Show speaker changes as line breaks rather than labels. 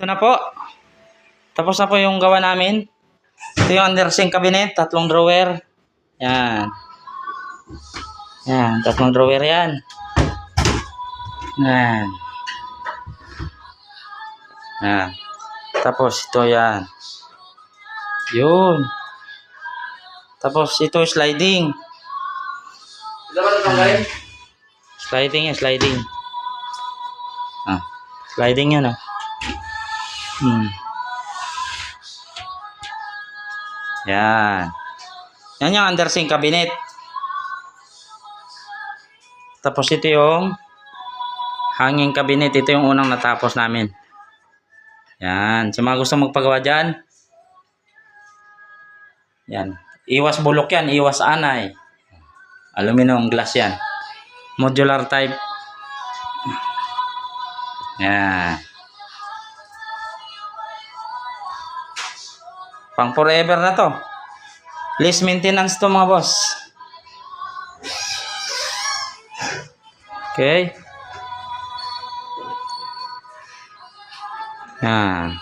Ito na po. Tapos na po yung gawa namin. Ito yung under sink cabinet. 3 drawer. Yan. Yan. 3 drawer yan. Yan. Yan. Tapos ito yan. Yun. Tapos ito sliding. Sliding yan. Sliding. Sliding yan. Yan. Yan yung under sink cabinet. Tapos ito yung hanging cabinet. Ito yung unang natapos namin. Yan. Sa mga gusto magpagawa dyan. Yan. Iwas bulok yan. Iwas anay. Aluminum glass yan. Modular type. Yan. Pang forever na to. Less maintenance to mga boss. Okay. Yan.